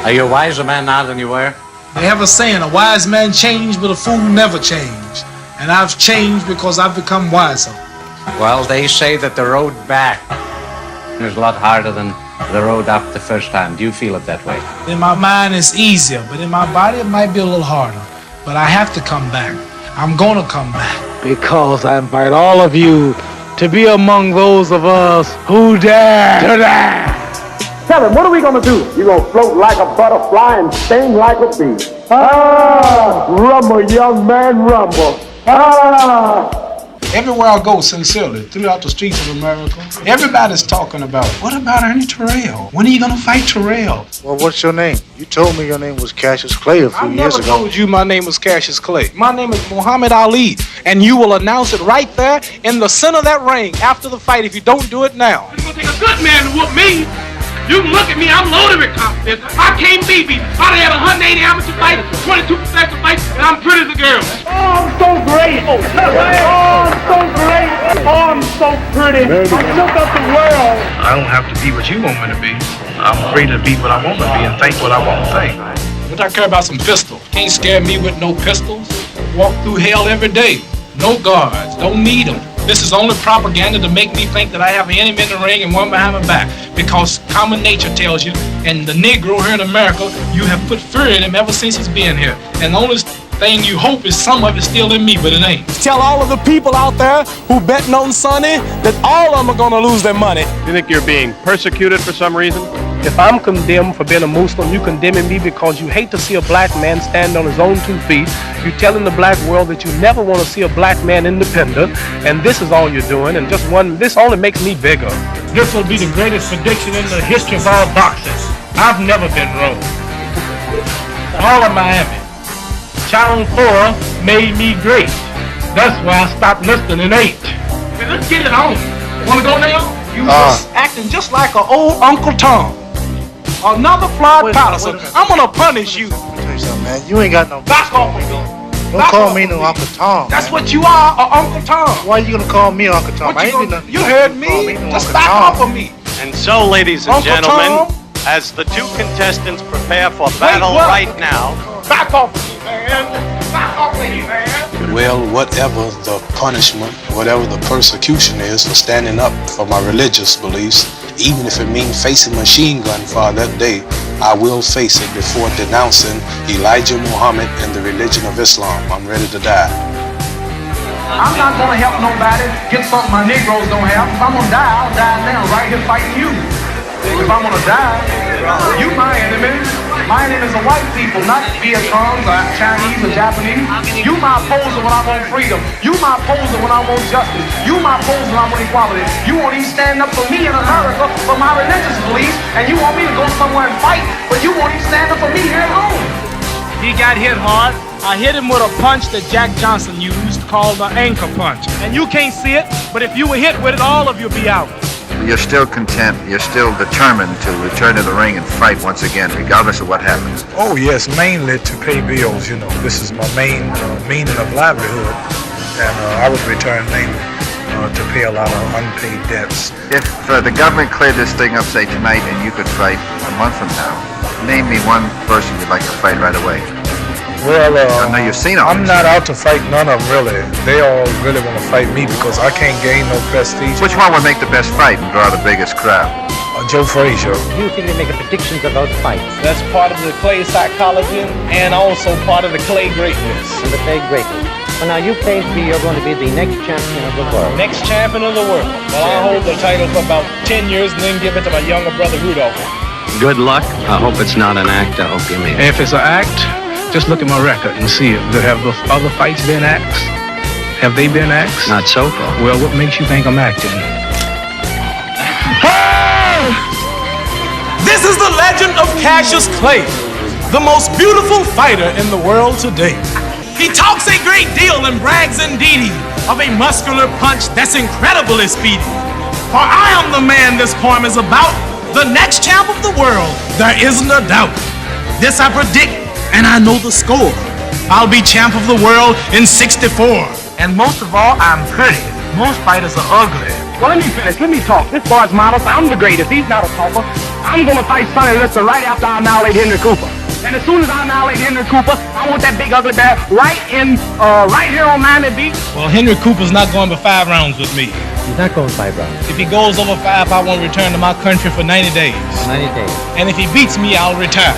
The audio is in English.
Are you a wiser man now than you were? They have a saying, a wise man change, but a fool never change. And I've changed because I've become wiser. Well, they say that the road back is a lot harder than the road up the first time. Do you feel it that way? In my mind, it's easier, but in my body, it might be a little harder. But I have to come back. I'm gonna come back. Because I invite all of you to be among those of us who dare to die. Kevin, what are we gonna do? You gonna float like a butterfly and sting like a bee. Rumble, young man, rumble. Everywhere I go, sincerely, throughout the streets of America, everybody's talking about, what about Ernie Terrell? When are you gonna fight Terrell? Well, what's your name? You told me your name was Cassius Clay a few years ago. I never told you my name was Cassius Clay. My name is Muhammad Ali, and you will announce it right there in the center of that ring after the fight if you don't do it now. It's gonna take a good man to whoop me. You can look at me, I'm loaded with confidence. I can't be beat. I done had 180 amateur fights, 22 professional fights, and I'm pretty as a girl. Oh, I'm so great. Oh, I'm so great. Oh, I'm so pretty. I shook up the world. I don't have to be what you want me to be. I'm free to be what I want to be and think what I want to think. What I care about some pistols. Can't scare me with no pistols. Walk through hell every day. No guards. Don't need them. This is only propaganda to make me think that I have an enemy in the ring and one behind my back. Because common nature tells you, and the Negro here in America, you have put fear in him ever since he's been here. And the only thing you hope is some of it's still in me, but it ain't. Tell all of the people out there who betting on Sonny that all of them are gonna lose their money. You think you're being persecuted for some reason? If I'm condemned for being a Muslim, you condemning me because you hate to see a black man stand on his own 2 feet. You're telling the black world that you never want to see a black man independent, and this is all you're doing, and this only makes me bigger. This will be the greatest prediction in the history of all boxing. I've never been wrong. All of Miami. Channel 4 made me great. That's why I stopped listening and ate. Hey, let's get it on. Wanna go now? You just acting just like an old Uncle Tom. Another flawed Patterson. I'm gonna punish you. Let me tell you something, man. You ain't got no... Back off of me. Don't call me no Uncle Tom. That's what you are, Uncle Tom. Why are you gonna call me Uncle Tom? You heard me. Just back off of me. And so, ladies and gentlemen, as the 2 contestants prepare for battle right now... Back off of me, man. Back off of me, man. Well, whatever the punishment, whatever the persecution is for standing up for my religious beliefs, even if it means facing machine gun fire that day, I will face it before denouncing Elijah Muhammad and the religion of Islam. I'm ready to die. I'm not gonna help nobody get something my Negroes don't have. If I'm gonna die, I'll die now, right here fighting you. If I'm gonna die, you my enemy. My enemy is the white people, not Vietcong's or Chinese or Japanese. You my opposer when I want freedom. You my opposer when I want justice. You my opposer when I want equality. You won't even stand up for me in America for my religious beliefs, and you want me to go somewhere and fight, but you won't even stand up for me here at home. He got hit hard. I hit him with a punch that Jack Johnson used called the anchor punch. And you can't see it, but if you were hit with it, all of you'll be out. You're still content, you're still determined to return to the ring and fight once again, regardless of what happens. Oh, yes, mainly to pay bills, you know. This is my main meaning of livelihood. And I would return mainly to pay a lot of unpaid debts. If the government cleared this thing up, say, tonight, and you could fight a month from now, name me one person you'd like to fight right away. Well, I know you've seen all I'm this. not out to fight none of them, really. They all really want to fight me because I can't gain no prestige. Which one would make the best fight and draw the biggest crowd? Joe Frazier. You think they make predictions about fights? That's part of the Clay psychology and also part of the Clay greatness. And the Clay greatness. Well, now you claim to be you're going to be the next champion of the world. Next champion of the world. Well, I'll hold the title for about 10 years and then give it to my younger brother Rudolph. Good luck. I hope it's not an act. I hope you mean it. If it's an act, just look at my record and see it. Have the other fights been acts? Have they been acts? Not so far. Well, what makes you think I'm acting? This is the legend of Cassius Clay, the most beautiful fighter in the world today. He talks a great deal and brags indeed of a muscular punch that's incredibly speedy. For I am the man this poem is about, the next champ of the world, there isn't a doubt. This I predict, and I know the score. I'll be champ of the world in 64. And most of all, I'm pretty. Most fighters are ugly. Well, let me finish. Let me talk. This boy's modest. I'm the greatest. He's not a pauper. I'm going to fight Sonny Liston right after I annihilate Henry Cooper. And as soon as I annihilate Henry Cooper, I want that big ugly bear right here on Miami Beach. Well, Henry Cooper's not going but 5 rounds with me. He's not going 5 rounds. If he goes over 5, I won't return to my country for 90 days. 90 days. And if he beats me, I'll retire.